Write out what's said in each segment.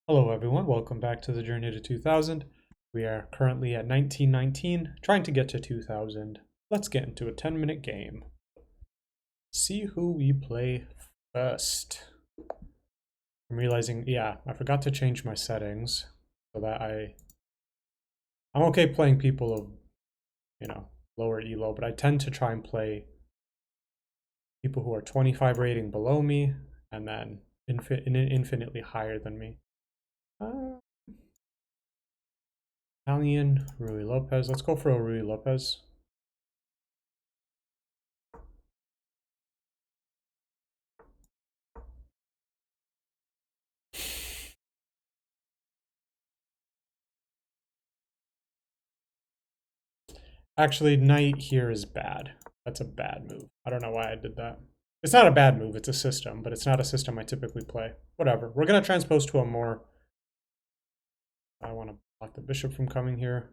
Hello everyone, welcome back to the Journey to 2000. We are currently at 1919, trying to get to 2000. Let's get into a 10-minute game. See who we play first. I'm realizing, yeah, I forgot to change my settings so that I'm okay playing people of, lower elo, but I tend to try and play people who are 25 rating below me and then infinitely higher than me. Italian, Rui Lopez. Let's go for a Rui Lopez. Actually, knight here is bad. That's a bad move. I don't know why I did that. It's not a bad move, it's a system, but it's not a system I typically play. Whatever. We're going to transpose to a more... I want to block the bishop from coming here.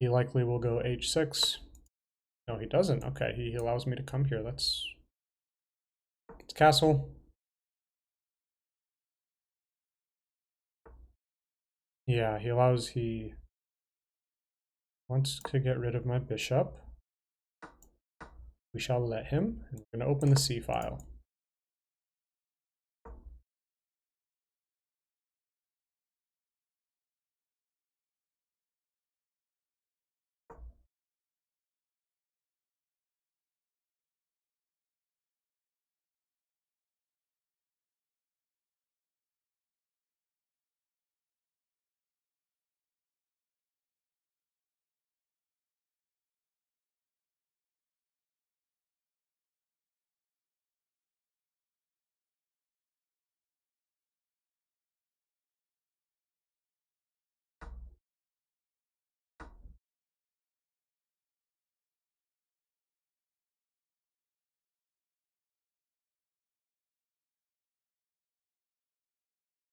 He likely will go h6. No, he doesn't. Okay, he allows me to come here. It's castle. Yeah, he wants to get rid of my bishop. We shall let him. And we're going to open the C file.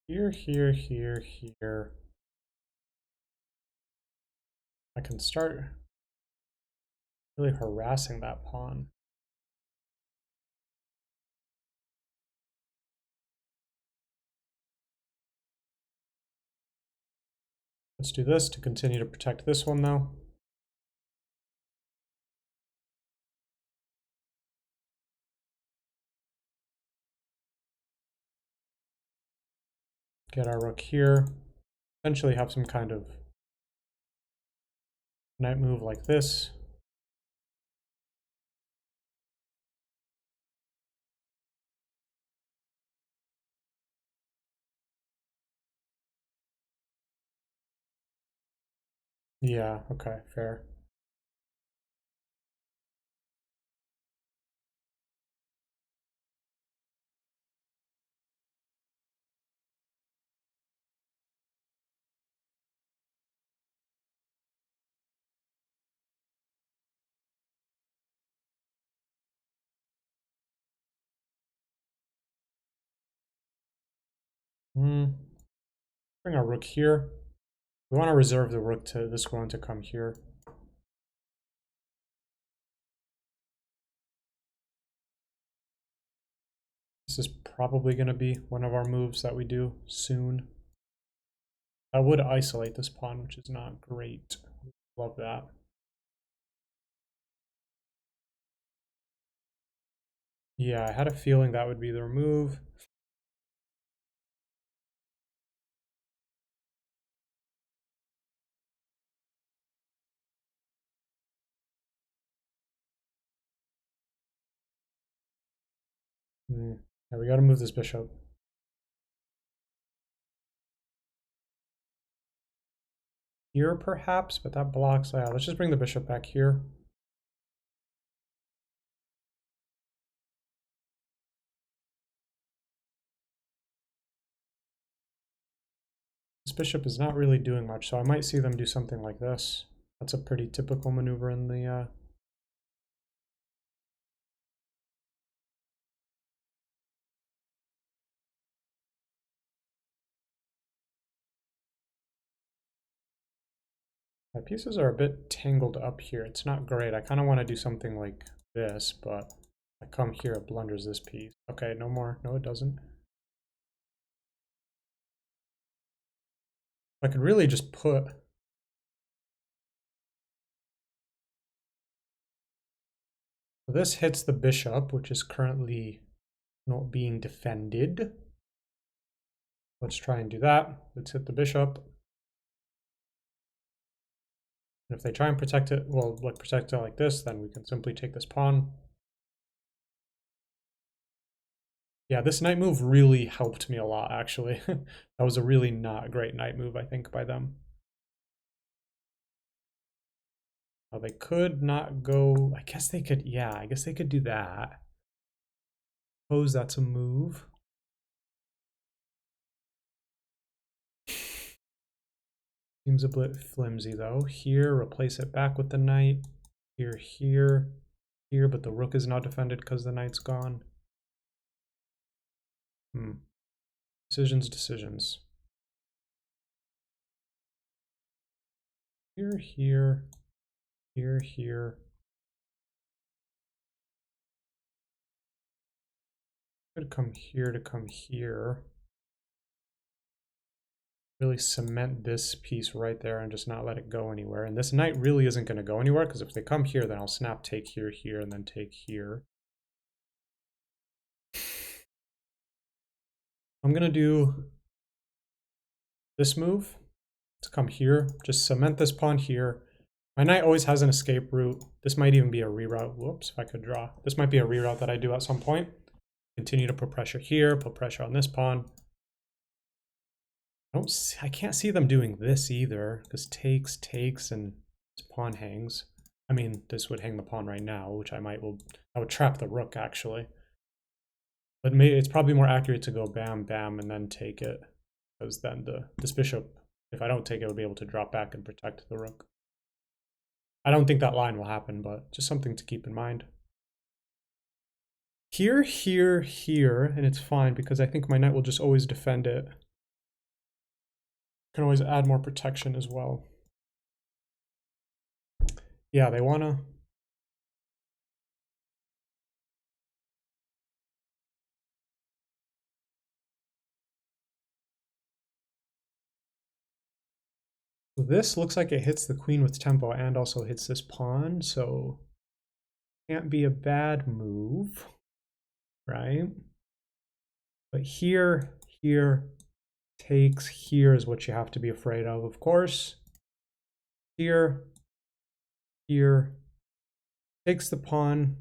Here, here, here, here. I can start really harassing that pawn. Let's do this to continue to protect this one, though. Get our rook here. Potentially have some kind of knight move like this. Yeah, okay, fair. Bring our rook here. We want to reserve the rook to this one to come here. This is probably going to be one of our moves that we do soon. I would isolate this pawn, which is not great. Love that. Yeah, I had a feeling that would be their move. Yeah, we got to move this bishop. Here, perhaps, but that blocks. Yeah, let's just bring the bishop back here. This bishop is not really doing much, so I might see them do something like this. That's a pretty typical maneuver in the... My pieces are a bit tangled up here. It's not great. I kind of want to do something like this, but I come here, it blunders this piece. Okay, no more. No, it doesn't. I could really just put... This hits the bishop, which is currently not being defended. Let's try and do that. Let's hit the bishop. And if they try and protect it, well, like protect it like this, then we can simply take this pawn. Yeah, this knight move really helped me a lot, actually. That was a really not great knight move, I think, by them. Oh, they could not go... I guess they could... Yeah, I guess they could do that. Suppose that's a move. Seems a bit flimsy, though. Here, replace it back with the knight. Here, here, here, but the rook is not defended because the knight's gone. Decisions, decisions. Here, here, here, here. Could come here to come here. Really cement this piece right there and just not let it go anywhere. And this knight really isn't going to go anywhere, because if they come here, then I'll snap take here, here, and then take here. I'm going to do this move. Let's come here. Just cement this pawn here. My knight always has an escape route. This might even be a reroute. Whoops, if I could draw. This might be a reroute that I do at some point. Continue to put pressure here, put pressure on this pawn. I can't see them doing this either, because takes, and this pawn hangs. I mean, this would hang the pawn right now, which I would trap the rook, actually. But maybe it's probably more accurate to go bam, bam, and then take it, because then this bishop, if I don't take it, would be able to drop back and protect the rook. I don't think that line will happen, but just something to keep in mind. Here, here, here, and it's fine, because I think my knight will just always defend it. Can always add more protection as well. Yeah, they wanna... So this looks like it hits the queen with tempo and also hits this pawn, so can't be a bad move, right? But here, here, takes, here is what you have to be afraid of course. Here, here, takes the pawn.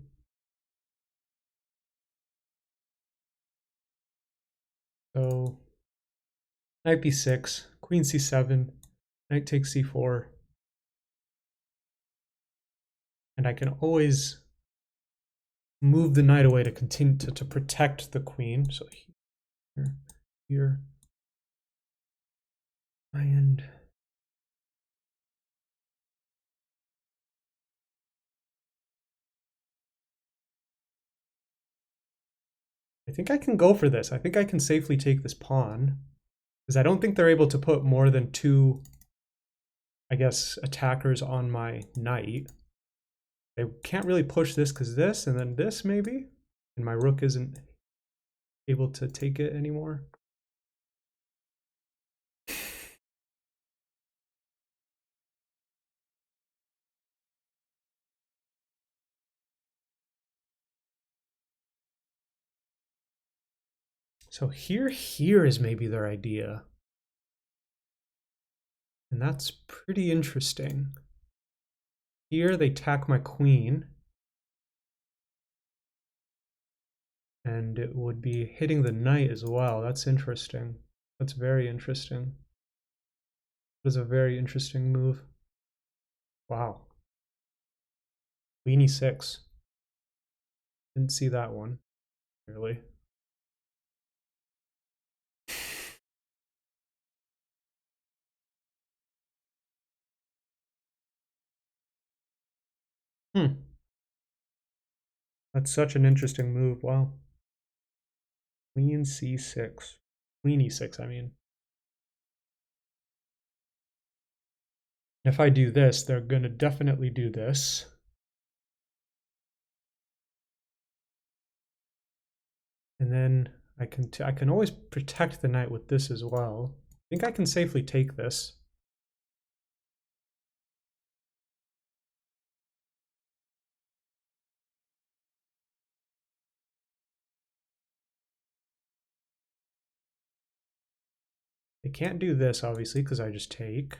So knight b6, queen c7, knight takes c4. And I can always move the knight away to continue to protect the queen. So here, here, and I think I can go for this. I think I can safely take this pawn, because I don't think they're able to put more than two, I guess, attackers on my knight. They can't really push this because this and then this maybe, and my rook isn't able to take it anymore. So here is maybe their idea. And that's pretty interesting. Here they attack my queen. And it would be hitting the knight as well. That's interesting. That's very interesting. It was a very interesting move. Wow. Queen e6. Didn't see that one, really. That's such an interesting move. Wow. Queen c6. Queen e6, I mean. If I do this, they're going to definitely do this. And then I can always protect the knight with this as well. I think I can safely take this. They can't do this, obviously, because I just take.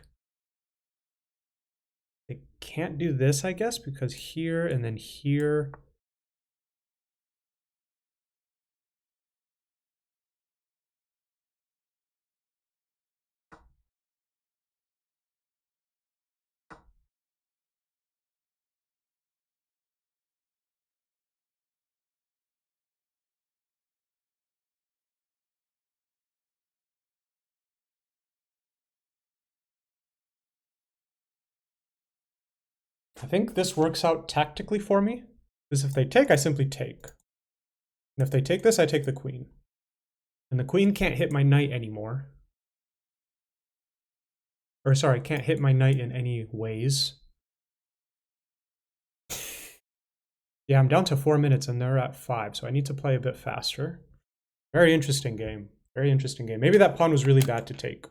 They can't do this, I guess, because here and then here. I think this works out tactically for me. Because if they take, I simply take. And if they take this, I take the queen. And the queen can't hit my knight anymore. Or sorry, can't hit my knight in any ways. Yeah, I'm down to 4 minutes and they're at 5, so I need to play a bit faster. Very interesting game. Very interesting game. Maybe that pawn was really bad to take.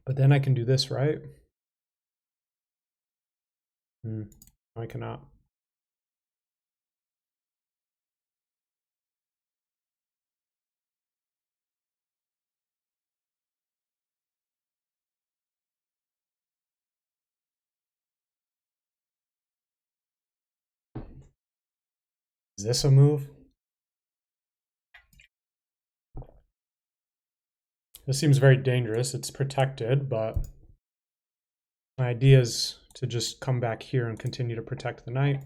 But then I can do this, right? No, I cannot. Is this a move? This seems very dangerous. It's protected, but my idea is to just come back here and continue to protect the knight.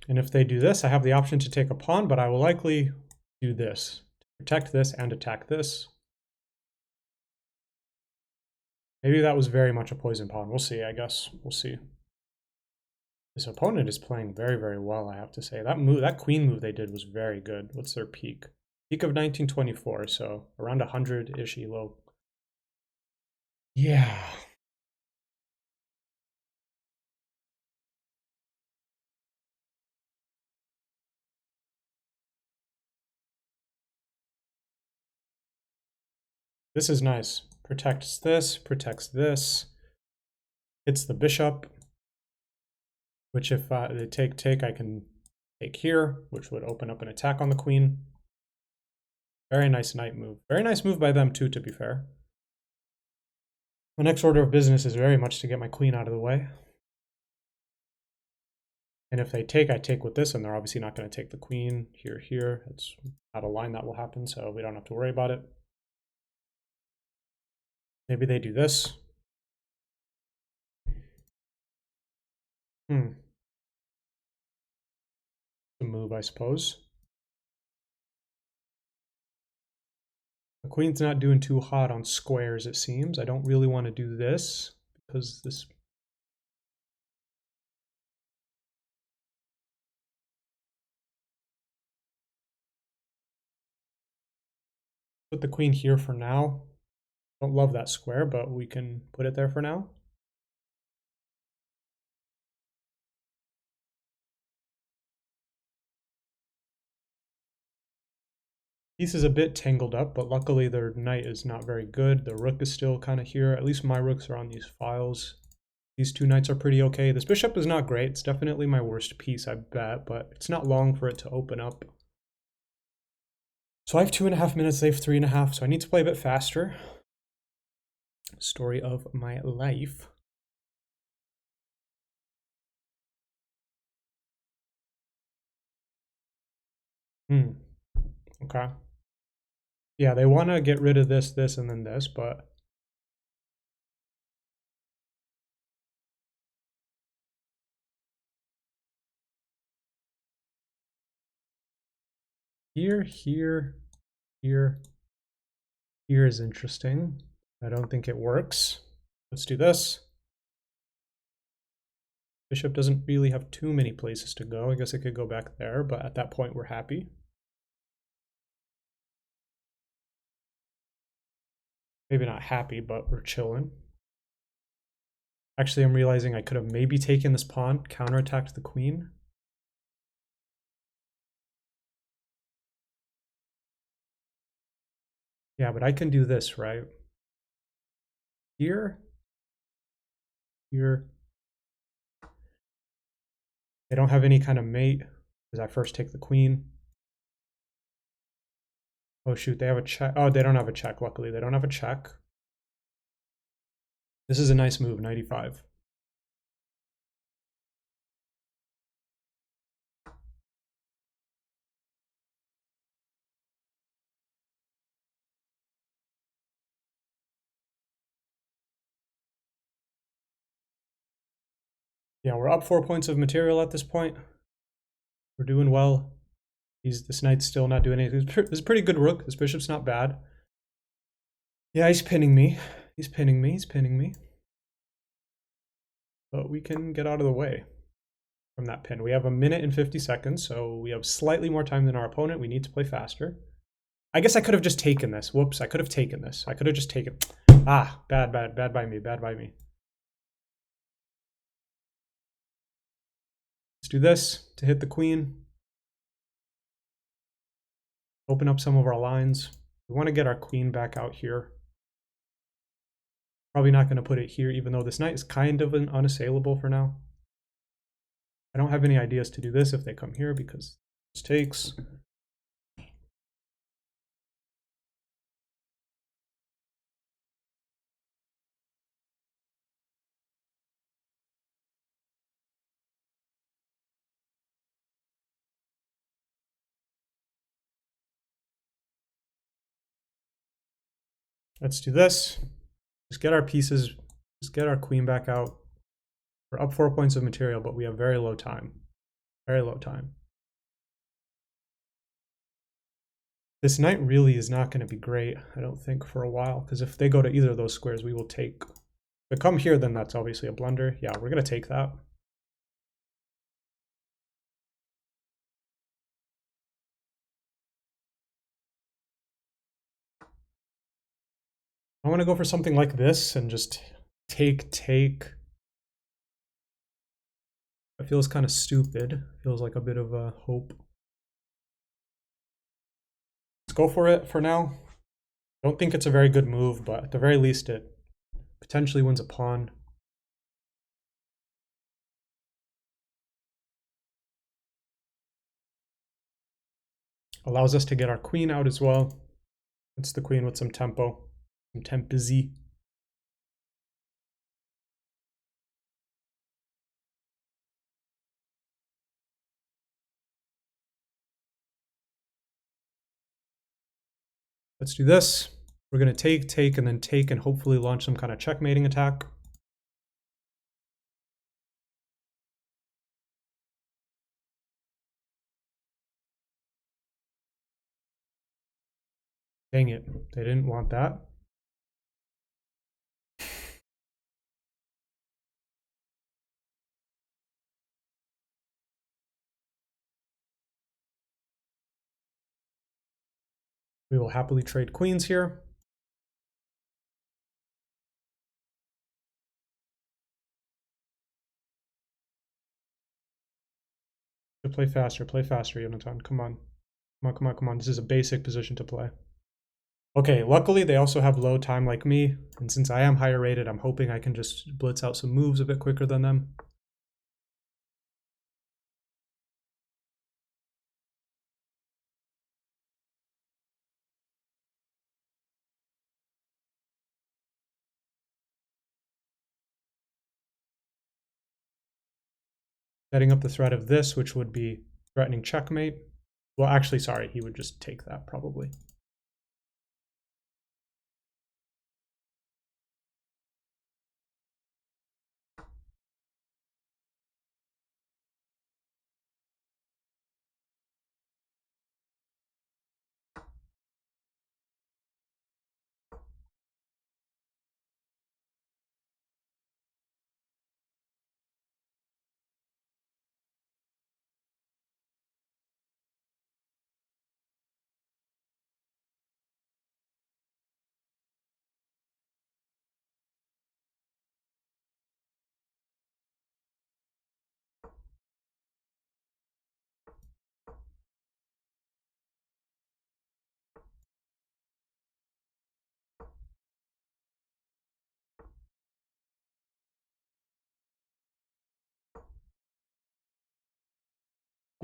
And if they do this, I have the option to take a pawn, but I will likely do this. Protect this and attack this. Maybe that was very much a poison pawn. We'll see, I guess. We'll see. This opponent is playing very, very well, I have to say. That move, that queen move they did was very good. What's their peak? Peak of 1924, so around 100-ish elo. Yeah. This is nice. Protects this, hits the bishop, which if they take, I can take here, which would open up an attack on the queen. Very nice knight move. Very nice move by them too, to be fair. My next order of business is very much to get my queen out of the way. And if they take, I take with this, and they're obviously not going to take the queen here. It's not a line that will happen, so we don't have to worry about it. Maybe they do this. The move, I suppose. The queen's not doing too hot on squares, it seems. I don't really want to do this because this... Put the queen here for now. Don't love that square, but we can put it there for now. Piece is a bit tangled up, but luckily their knight is not very good. The rook is still kind of here. At least my rooks are on these files. These two knights are pretty okay. This bishop is not great. It's definitely my worst piece, I bet, but it's not long for it to open up. So I have 2.5 minutes, they have 3.5, so I need to play a bit faster. Story of my life. Okay. Yeah, they want to get rid of this, and then this, but... Here is interesting. I don't think it works. Let's do this. Bishop doesn't really have too many places to go. I guess it could go back there, but at that point we're happy. Maybe not happy, but we're chilling. Actually, I'm realizing I could have maybe taken this pawn, counterattacked the queen. Yeah, but I can do this, right? Here. Here. They don't have any kind of mate, because I first take the queen. Oh shoot, they have a check. Oh, they don't have a check, luckily. They don't have a check. This is a nice move, 95. Yeah, we're up 4 points of material at this point. We're doing well. This knight's still not doing anything. This is a pretty good rook. This bishop's not bad. Yeah, he's pinning me. He's pinning me. He's pinning me. But we can get out of the way from that pin. We have 1 minute and 50 seconds, so we have slightly more time than our opponent. We need to play faster. I guess I could have just taken this. Whoops, I could have taken this. I could have just taken... Ah, bad by me, bad by me. Let's do this to hit the queen. Open up some of our lines. We want to get our queen back out here. Probably not going to put it here, even though this knight is kind of an unassailable for now. I don't have any ideas to do this if they come here because this takes. Let's do this. Just get our pieces, just get our queen back out. We're up 4 points of material, but we have very low time. Very low time. This knight really is not going to be great, I don't think, for a while, because if they go to either of those squares, we will take. If they come here, then that's obviously a blunder. Yeah, we're going to take that. I want to go for something like this and just take. It feels kind of stupid. Feels like a bit of a hope. Let's go for it for now. Don't think it's a very good move, but at the very least it potentially wins a pawn. Allows us to get our queen out as well. It's the queen with some tempo. Some tempo-z. Let's do this. We're going to take, and then take, and hopefully launch some kind of checkmating attack. Dang it. They didn't want that. We will happily trade queens here. Play faster, Yonatan. Come on. Come on. This is a basic position to play. Okay, luckily they also have low time like me, and since I am higher rated, I'm hoping I can just blitz out some moves a bit quicker than them. Setting up the threat of this, which would be threatening checkmate. Well, actually, sorry, he would just take that probably.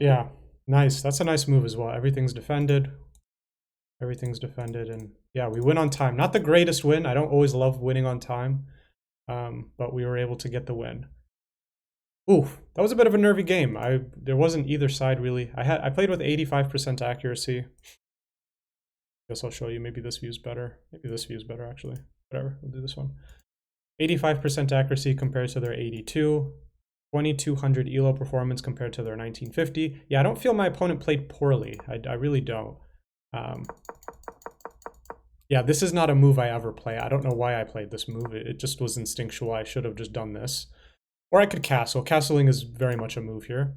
Yeah, nice. That's a nice move as well. Everything's defended. Everything's defended, and yeah, we win on time. Not the greatest win. I don't always love winning on time, but we were able to get the win. Oof, that was a bit of a nervy game. There wasn't either side really. I played with 85% accuracy. Guess I'll show you. Maybe this view's better. Maybe this view's better actually. Whatever, we'll do this one. 85% accuracy compared to their 82. 2200 elo performance compared to their 1950. Yeah, I don't feel my opponent played poorly. I really don't. Yeah, this is not a move I ever play. I don't know why I played this move. It just was instinctual. I should have just done this. Or I could castle. Castling is very much a move here.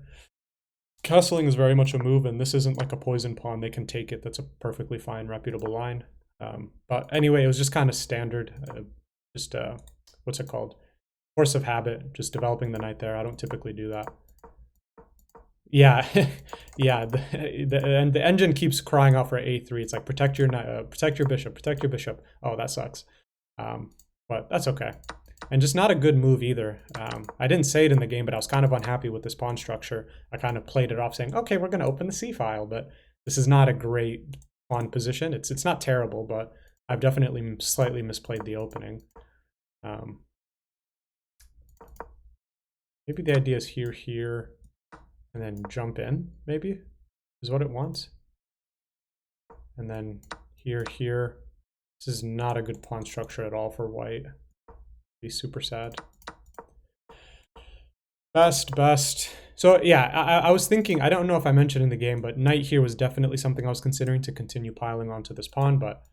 Castling is very much a move, and this isn't like a poison pawn. They can take it. That's a perfectly fine, reputable line. But anyway, it was just kind of standard. What's it called? Force of habit, just developing the knight there. I don't typically do that. Yeah, yeah. And the engine keeps crying out for a3. It's like protect your bishop, protect your bishop. Oh, that sucks. But that's okay. And just not a good move either. I didn't say it in the game, but I was kind of unhappy with this pawn structure. I kind of played it off saying, okay, we're going to open the c file, but this is not a great pawn position. It's not terrible, but I've definitely slightly misplayed the opening. Maybe the idea is here, and then jump in, maybe, is what it wants. And then here. This is not a good pawn structure at all for white. Be super sad. Best. So yeah, I was thinking, I don't know if I mentioned in the game, but knight here was definitely something I was considering to continue piling onto this pawn, but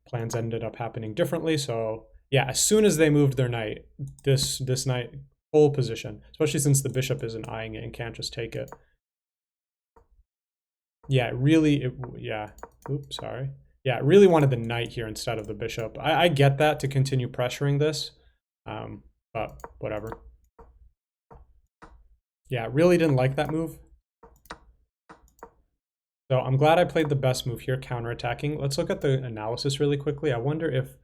plans ended up happening differently. So yeah, as soon as they moved their knight, this knight full position, especially since the bishop isn't eyeing it and can't just take it. Yeah, oops, sorry. Yeah, it really wanted the knight here instead of the bishop. I get that to continue pressuring this, but whatever. Yeah, really didn't like that move. So I'm glad I played the best move here, counterattacking. Let's look at the analysis really quickly. I wonder if...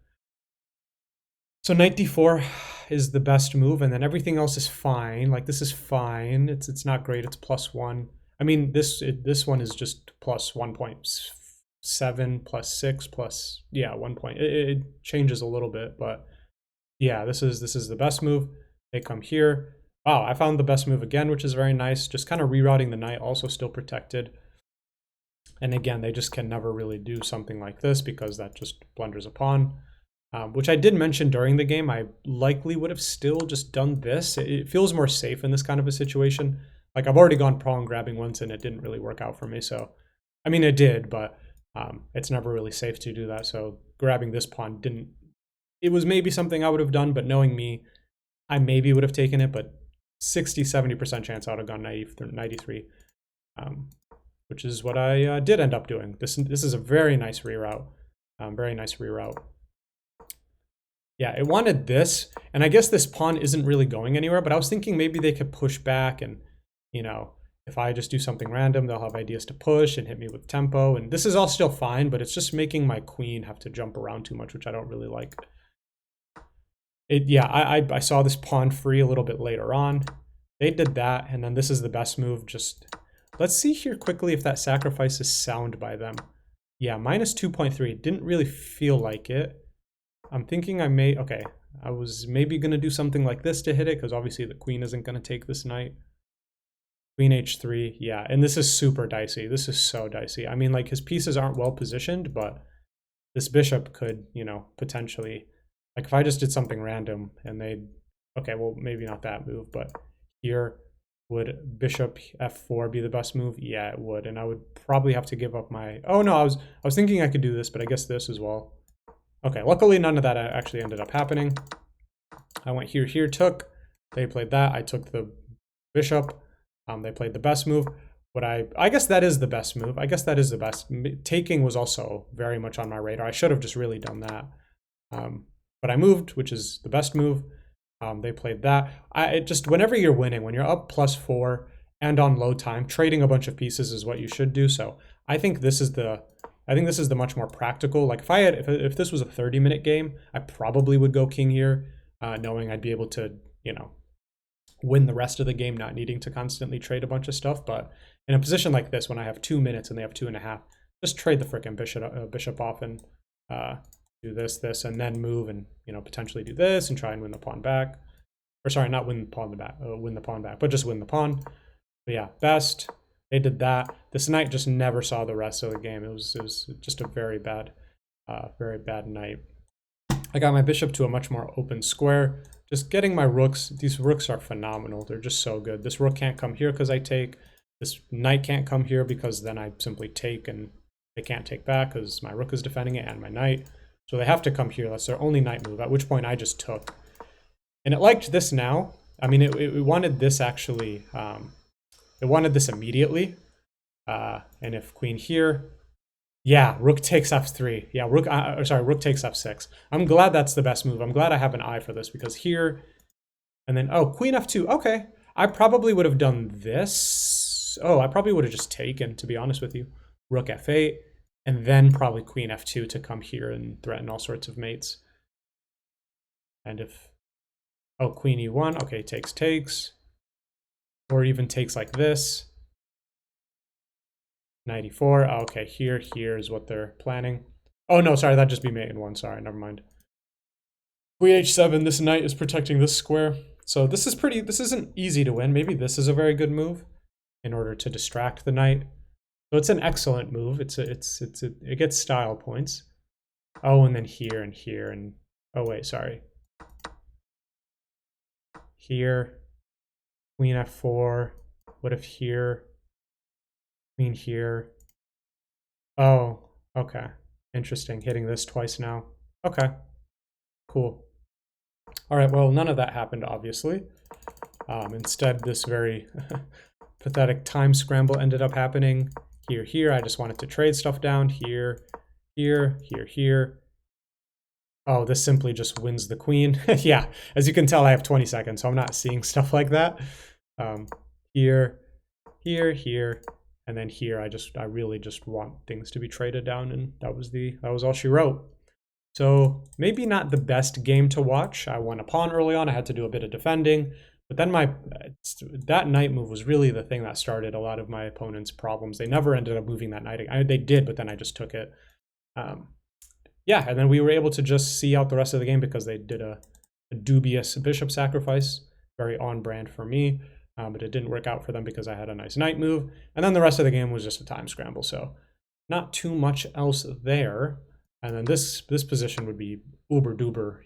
So knight d4 is the best move, and then everything else is fine. Like, this is fine. It's not great. It's +1. I mean, this one is just plus 1.7 plus 6 plus, yeah, 1 point. It changes a little bit, but yeah, this is the best move. They come here. Wow, I found the best move again, which is very nice. Just kind of rerouting the knight, also still protected. And again, they just can never really do something like this because that just blunders a pawn. Which I did mention during the game. I likely would have still just done this. It feels more safe in this kind of a situation. Like, I've already gone pawn grabbing once and it didn't really work out for me. So, I mean, it did, but it's never really safe to do that. So grabbing this pawn didn't... It was maybe something I would have done, but knowing me, I maybe would have taken it, but 60-70% chance I would have gone naive through 93, which is what I did end up doing. This is a very nice reroute. Very nice reroute. Yeah, it wanted this, and I guess this pawn isn't really going anywhere, but I was thinking maybe they could push back and, you know, if I just do something random, they'll have ideas to push and hit me with tempo, and this is all still fine, but it's just making my queen have to jump around too much, which I don't really like. Yeah, I saw this pawn free a little bit later on. They did that, and then this is the best move. Just let's see here quickly if that sacrifice is sound by them. Yeah, minus 2.3. Didn't really feel like it. I'm thinking okay, I was maybe going to do something like this to hit it, because obviously the queen isn't going to take this knight. Queen h3, yeah, and this is super dicey. This is so dicey. I mean, like, his pieces aren't well positioned, but this bishop could, you know, potentially... Like, if I just did something random and they'd... Okay, well, maybe not that move, but here, would bishop f4 be the best move? Yeah, it would, and I would probably have to give up my... Oh, no, I was thinking I could do this, but I guess this as well. Okay, luckily none of that actually ended up happening. I went here, took. They played that. I took the bishop. They played the best move. I guess that is the best move. I guess that is the best. Taking was also very much on my radar. I should have just really done that. But I moved, which is the best move. They played that. Whenever you're winning, when you're up +4 and on low time, trading a bunch of pieces is what you should do. So I think this is the much more practical. Like, if this was a 30-minute game, I probably would go king here, knowing I'd be able to, you know, win the rest of the game, not needing to constantly trade a bunch of stuff. But in a position like this, when I have 2 minutes and they have 2.5, just trade the frickin' bishop off and do this, and then move and, you know, potentially do this and try and win the pawn back. Or sorry, not win the pawn back, win the pawn back, but just win the pawn. But yeah, best. They did that. This knight just never saw the rest of the game. It was just a very bad night. I got my bishop to a much more open square. Just getting my rooks. These rooks are phenomenal. They're just so good. This rook can't come here because I take. This knight can't come here because then I simply take and they can't take back because my rook is defending it and my knight. So they have to come here. That's their only knight move, at which point I just took. And it liked this now. I mean, it wanted this actually. It wanted this immediately. And if queen here, yeah, rook takes f3. Yeah, rook takes f6. I'm glad that's the best move. I'm glad I have an eye for this because here, and then, oh, queen f2. Okay, I probably would have done this. Oh, I probably would have just taken, to be honest with you. Rook f8, and then probably queen f2 to come here and threaten all sorts of mates. And if, oh, queen e1, okay, takes. Or even takes like this. Knight e4, okay, here is what they're planning. Oh no, sorry, that'd just be mate in one, sorry, never mind. Queen h7, this knight is protecting this square. So this isn't easy to win. Maybe this is a very good move in order to distract the knight. So it's an excellent move. It gets style points. Oh, and then here and here and, oh wait, sorry. Here, queen f4, what if here, queen here. Oh, okay, interesting, hitting this twice now. Okay, cool. All right, well, none of that happened, obviously. Instead, this very pathetic time scramble ended up happening. Here, I just wanted to trade stuff down. Here. Oh, this simply just wins the queen. Yeah, as you can tell, I have 20 seconds, so I'm not seeing stuff like that. Here, and then here, I really just want things to be traded down, and that was all she wrote. So maybe not the best game to watch. I won a pawn early on. I had to do a bit of defending, but then that knight move was really the thing that started a lot of my opponent's problems. They never ended up moving that knight. They did, but then I just took it. Yeah, and then we were able to just see out the rest of the game because they did a dubious bishop sacrifice, very on brand for me, but it didn't work out for them because I had a nice knight move. And then the rest of the game was just a time scramble, so not too much else there. And then this position would be uber duper.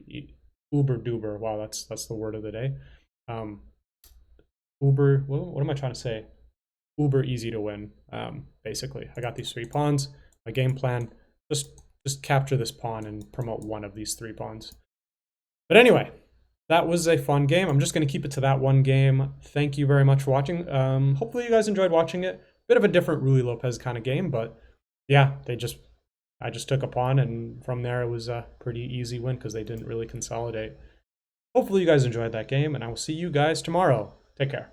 Wow, that's the word of the day. Uber. What am I trying to say? Uber easy to win. Basically, I got these 3 pawns. My game plan just capture this pawn and promote one of these 3 pawns. But anyway, that was a fun game. I'm just going to keep it to that one game. Thank you very much for watching. Hopefully you guys enjoyed watching it. Bit of a different Ruy Lopez kind of game, but yeah, I just took a pawn, and from there it was a pretty easy win because they didn't really consolidate. Hopefully you guys enjoyed that game, and I will see you guys tomorrow. Take care.